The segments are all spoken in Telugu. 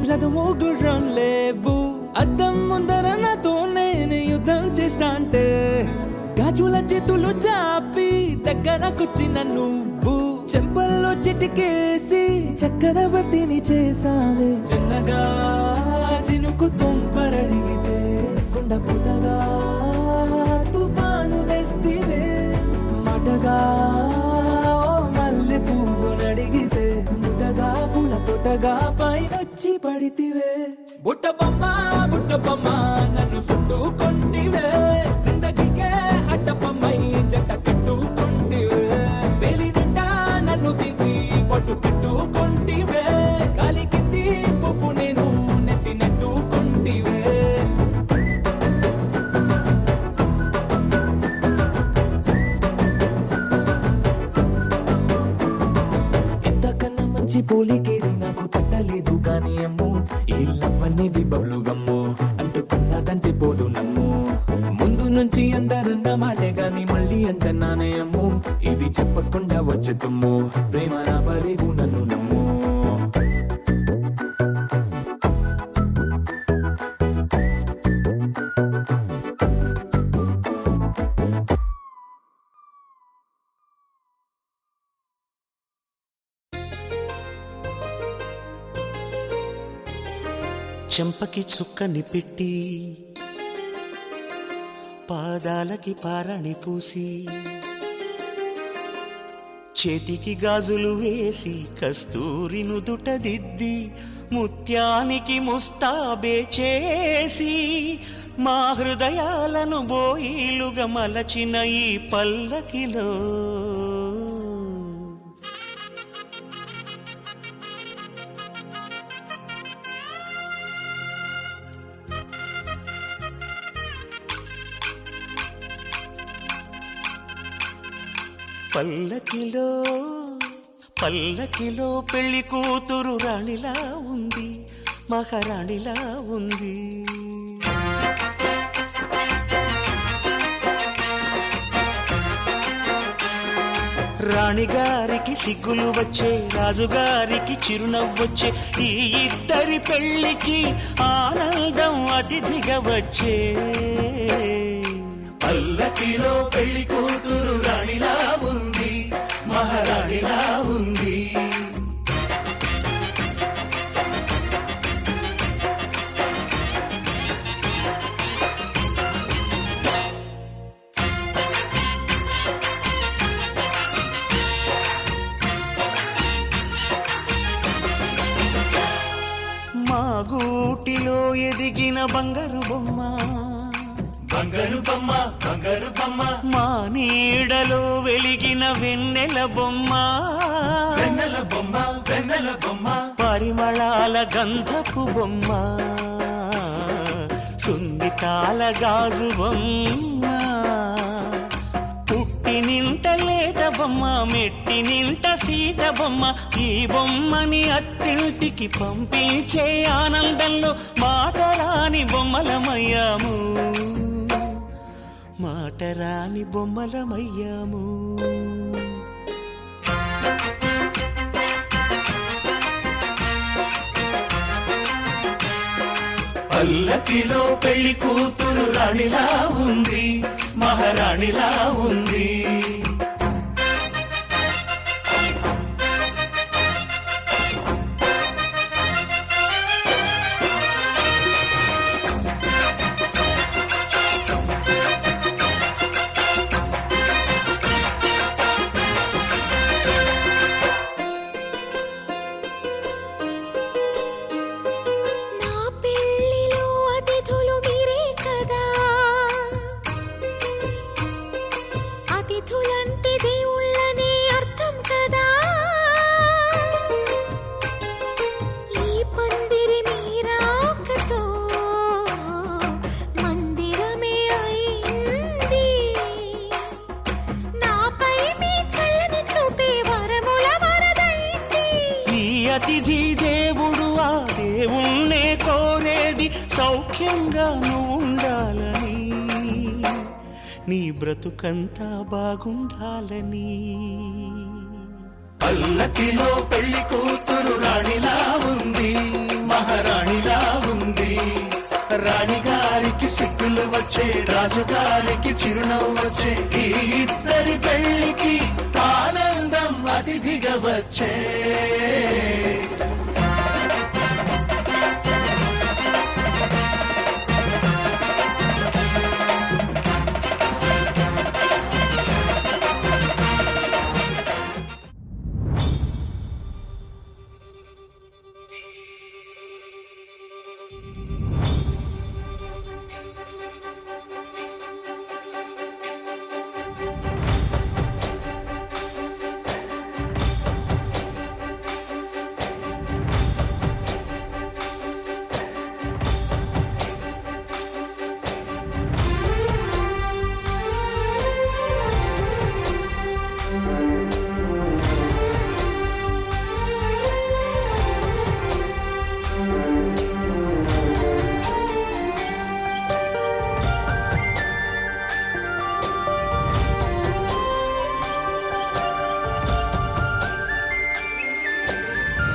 రథము గుర్రం లేవు అద్దం ముందర నాతో నేను యుద్ధం చేస్తా అంటే గాజుల చేతులు చాపి దగ్గరకొచ్చిన నువ్వు చెంపల్లో చిటికేసి చక్రవర్తిని చేసావే చిన్నగా చినుకు తుంపరడిగితే కుండ పుటగా తుఫాను తెస్తివే మాటగా మల్లె పువ్వు నడిగితే ముటగా పూల తోటగా పైనొచ్చి పడితివే బుట్ట బొమ్మ నన్ను చుట్టుకొంటివే జిందగీకే అడ్డపమ్మై జంట కట్టుకొంటివే వేలి నిండా నన్ను తీసి పట్టు పెట్టుకొంటివే కాలి కింది పువ్వు నేను నెత్తి నెట్టుకొంటివే ఇంతకన్నా మంచి పోలికేది నాకు తట్టలేదు కానీ అమ్మో ఈ లవ్ అనేది బబ్లు గమ్ము అంటుకున్నదంటే పోదు నమ్ము ముందు నుంచి అందరన్న మాటే గాని మళ్ళీ అంటున్నానే అమ్ము ఇది చెప్పకుండా వచ్చే తుమ్ము ప్రేమ రాబలేదు నన్ను నమ్ము చెంపకి చుక్కని పెట్టి పాదాలకి పారాణి పూసి చేతికి గాజులు వేసి కస్తూరి నుదుట దిద్ది ముత్యానికి ముస్తాబే చేసి మా హృదయాలను బోయిలుగా మలచిన ఈ పల్లకిలో పల్లకిలో పల్లకిలో పెళ్లి కూతురు రాణిలా ఉంది మహారాణిలా ఉంది రాణిగారికి సిగ్గులు వచ్చే రాజుగారికి చిరునవ్వొచ్చే ఈ ఇద్దరి పెళ్లికి ఆనందం అతిథిగా వచ్చే పల్లకిలో పెళ్లి కూతురు రాణిలా ఉంది మహారాణిలా ఉంది మా గూటిలో ఎదిగిన బంగారు బొమ్మ బంగారు బొమ్మ బంగారు బొమ్మ మా నీడలో వెలిగిన వెన్నెల బొమ్మ వెన్నెల బొమ్మ వెన్నెల బొమ్మ పరిమళాల గంధపు బొమ్మ సున్నితాల గాజు బొమ్మ పుట్టి నింట లేత బొమ్మ మెట్టి నింట సీత బొమ్మ ఈ బొమ్మని అత్తింటికి పంపించే ఆనందంలో మాటరాని బొమ్మలమయ్యాము మాటరాని బొమ్మలమయ్యాము పల్లకిలో పెళ్లి కూతురు రాణిలా ఉంది మహారాణిలా ఉంది అతిథి దేవుడు ఆ దేవుణ్ణే కోరేది సౌఖ్యంగా ఉండాలని నీ బ్రతుకంతా బాగుండాలని పల్లకిలో పెళ్లి కూతురు రాణిలా ఉంది మహారాణి దిక్కులు వచ్చే రాజుగారికి చిరునవ్వు వచ్చే ఈ ఇద్దరి పెళ్లికి ఆనందం అతిథిగా వచ్చే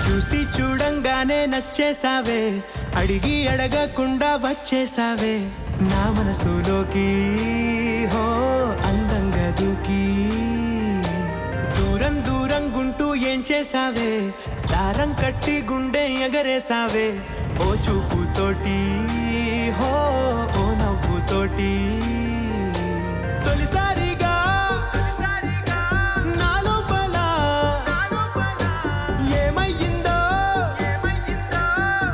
చూసి చూడంగానే నచ్చేసావే, అడిగి అడగకుండా వచ్చేసావే నా మనసులోకి. హో అందంగా దూకి దూరం దూరం గుంటూ ఏం చేసావే, దారం కట్టి గుండె ఎగరేసావే ఓ చూపుతోటి. హో ఓ నవ్వుతోటి తొలిసారిగా నా లోపల ఏమయ్యిందో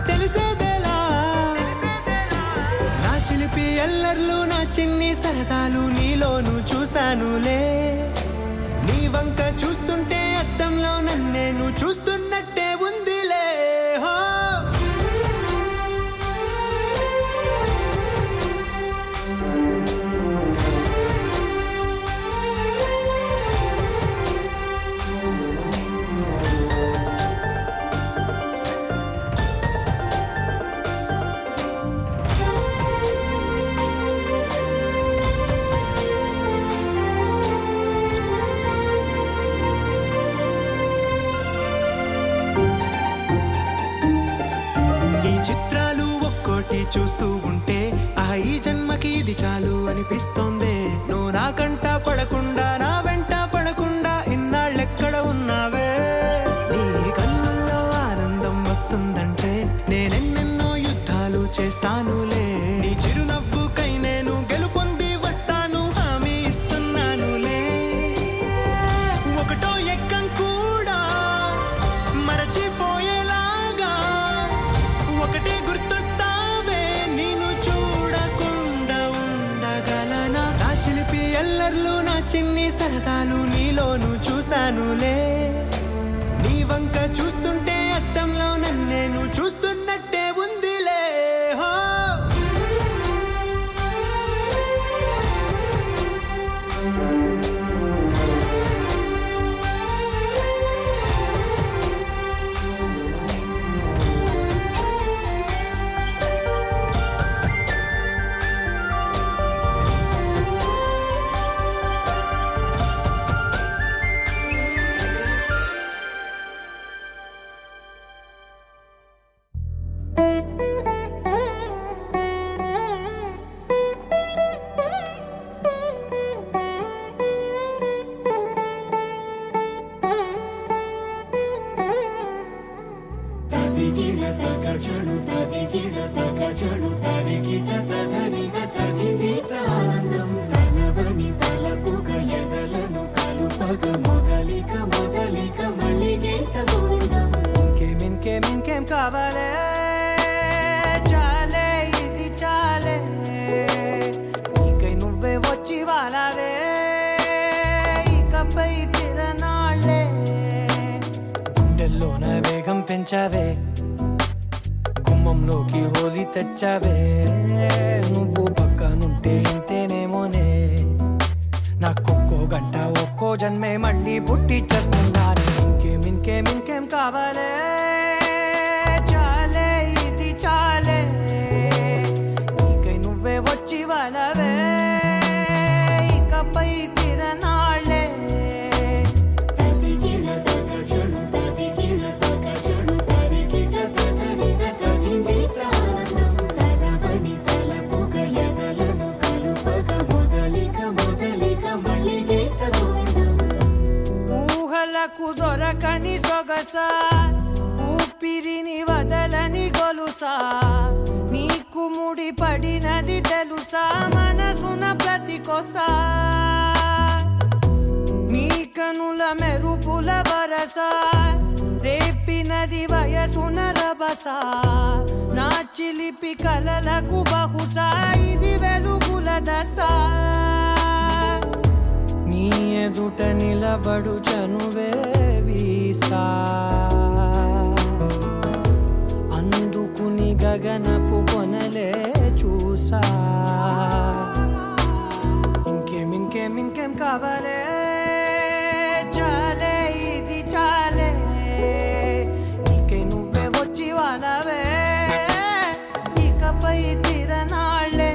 తెలిసేదేలా. నా చిలిపి ఎల్లర్లు నా చిన్ని సరదాలు నీలోను చూశానులే. నీ వంక చూస్తుంటే అద్దంలో నన్నేను చూస్తున్నట్టే ఉందిలే. హో చూస్తూ ఉంటే ఈ జన్మకి ఇది చాలు అనిపిస్తోంది. నువ్వు నా కంట పడకుండా నా వెంట పడకుండా ఇన్నాళ్ళెక్కడ ఉన్నావే. నీ కళ్ళల్లో ఆనందం వస్తుందంటే నేనెన్నెన్నో యుద్ధాలు చేస్తానులే. నీ చిరునవ్వుకై నేను గెలుపొంది వస్తాను హామీ ఇస్తున్నానులే. ఒకటో ఎక్కం కూడా మరచిపోయేలాగా ఒకటే గుర్తొస్తావే, నేను చూడకుండా ఉండగలనా. నా చిలిపి ఎల్లర్లు నా చిన్ని సరదాలు నీలోను చూశానులే. నీ వంక చూస్తుంటే అద్దంలో నన్నేను చూస్తున్నట్టే ఉందిలే. హో తదిగిడ తగజడు తదిగిడ తగజడు తరిగిట తదరిన తదిదీత ఆనందం తలవని తలపుగ ఎదలను కలుపగ మొదలిక మొదలిక మళ్ళీ గీత గోవిందం. ఇంకేం కావాలే, చాలే ఇది చాలే. నీకై నువ్వే వచ్చి వాలావే ఇకపై తిరనాళ్ళే. గుండెల్లోన వేగం పెంచావే, గుమ్మంలోకి హోలీ తెచ్చావే. నువ్వు పక్కనుంటే ఇంతేనేమోనే, నాకొక్కో గంట ఒక్కో జన్మే మళ్ళీ పుట్టి చేస్తున్నాను. ఇంకేం కావాలే, చాలే ఇది చాలే. నీకై నువ్వే వచ్చి వాలవే ఇకపై తిరనాళ్ళే. తదిగిడ తగజడు తదిగిడ తగజడు తరిగిట తదరిన తదిదీత ఆనందం తలవని తలపుగ ఎదలను పడినది తెలుసా మనసున ప్రతి కొసా నీ కనుల మెరుపుల వరస రేపినది వయసున రభస నా చిలిపి కలలకు బహుశా ఇది వెలుగుల దశ నీ ఎదుట నిలబడు చనువే వీసా అందుకుని గగనపు కొనలే చూసా ఇంకేం కావాలే చాలే ఇది చాలే నీకే నువ్వే వచ్చి వాళ్ళవే ఇకపై తిరనాళ్ళే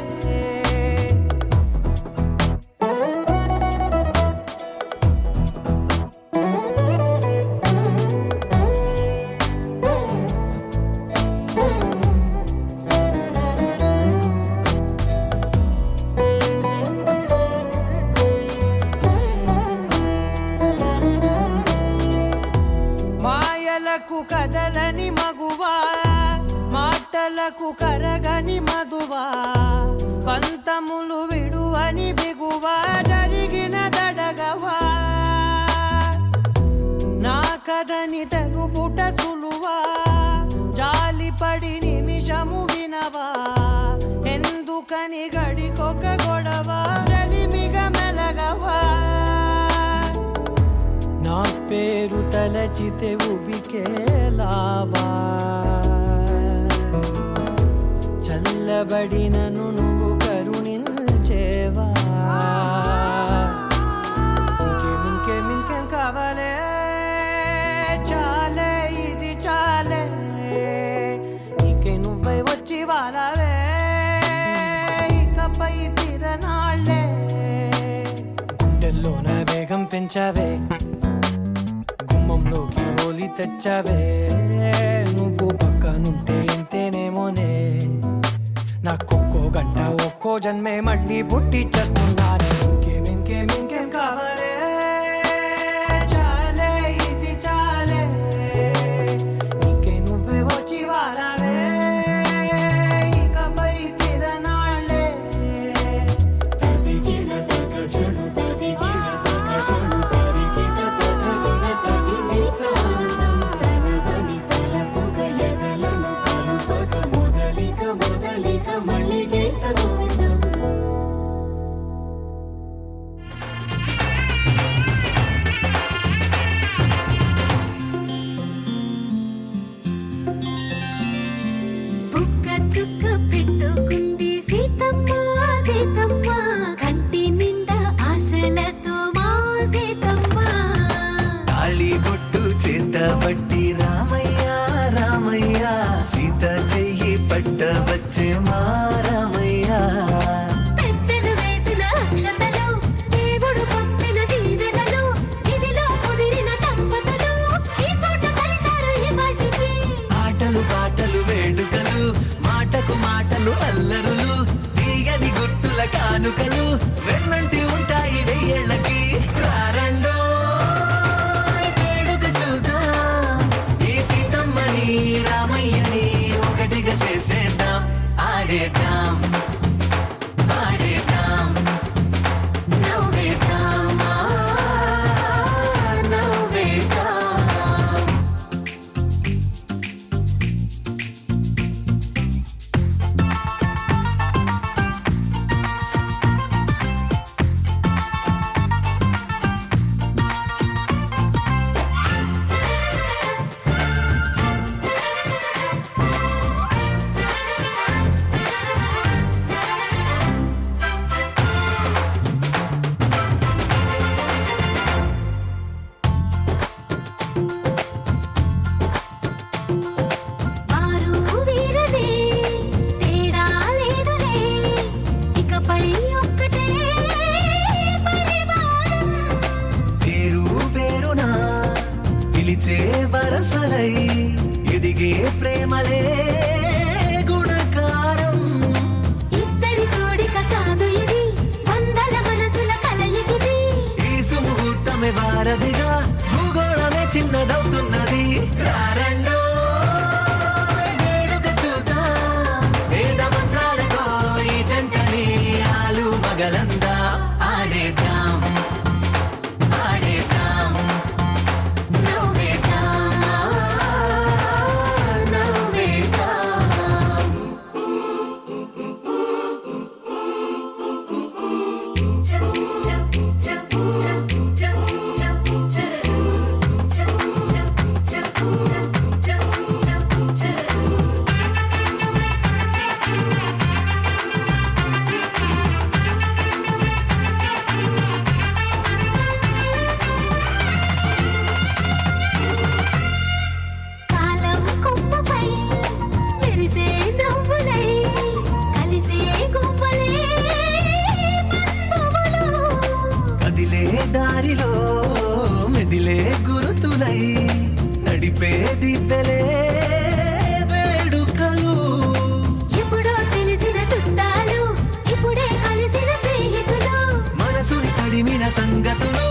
మాయలకు కదలని మగువా మాటలకు కరగని మధువా పంతములు విడువని బిగువా జరిగిన దడగవా నా కథని తెలుపుట సులువా జాలిపడి నిమిషము వినవా ఎందుకని గడికొక గొడవ రలిమిగ మెలగవా నా పేరు తలచితే ఉబికేలావా చల్లబడినను నువ్వు కరుణించేవా ఇంకేం కావాలే చాలే ఇది చాలే నీకే నువ్వై వచ్చి వాళ్ళవే ఇకపై తిరనాళ్ళే గుండెల్లోన వేగం పెంచావే గుమ్మంలోకి హోలీ తెచ్చావే నువ్వు పక్కనుంటే ఎంతేనేమోనే నాకొక్కో గంట ఒక్కో జన్మే మళ్ళీ పుట్టి చేస్తున్నాను ఇంకేం కావాలే చాలే ఇది చాలే నీకే నువ్వే వచ్చి వాళ్ళవే ఇకపై తిరనాళ్ళే బుక్క చుక్క పెట్టుకుంది సీతమ్మ సీతమ్మ కంటి నిండా ఆశలతో మా సీతమ్మ తాళిబొట్టు చేతబట్టి రామయ్య రామయ్య సీత చెయ్యి పట్ట వచ్చే మా రామయ్య పెద్దలు వేసిన అక్షతలు దేవుడు పంపిన దీవెనలు ఇవిలో కుదిరిన దంపతులు ఈ చోట కలిసారు ఈ వాటికి ఆటలు పాటలు వేడుకలు మాటకు మాటలు అల్లరులు తీయని గుట్టుల కానుకలు వెన్నంటి ఉంటాయి వెయ్యేళ్ళకి రారండో వేడుక చూద్దాం ఈ సీతమ్మని రామయ్యని ఒకటిగా చేసేద్దాం ఆడేద్దాం ఆడేద్దాం నవ్వేద్దాం నవ్వేద్దాం వారు వీరనే తేడా లేదులే ఇకపై ఒక్కటే పరివారం పేరు పేరునా పిలిచే వరసలై ఎదిగే ప్రేమలే గుణకారం ఇద్దరి కోడిక కాదు ఇది వందల మనసుల కలయికిది ఈ సుముహూర్తమే వారధిగా భూగోళమే చిన్నదవుతున్నది రారండో వేడుక చూద్దాం వేద మంత్రాలతో మెదిలే గురుతులై నడిపే దివ్వెలే వేడుకలు. ఎప్పుడో తెలిసిన చుట్టాలు ఇప్పుడే కలిసిన స్నేహితులు మనసుని తడిమిన సంగతులు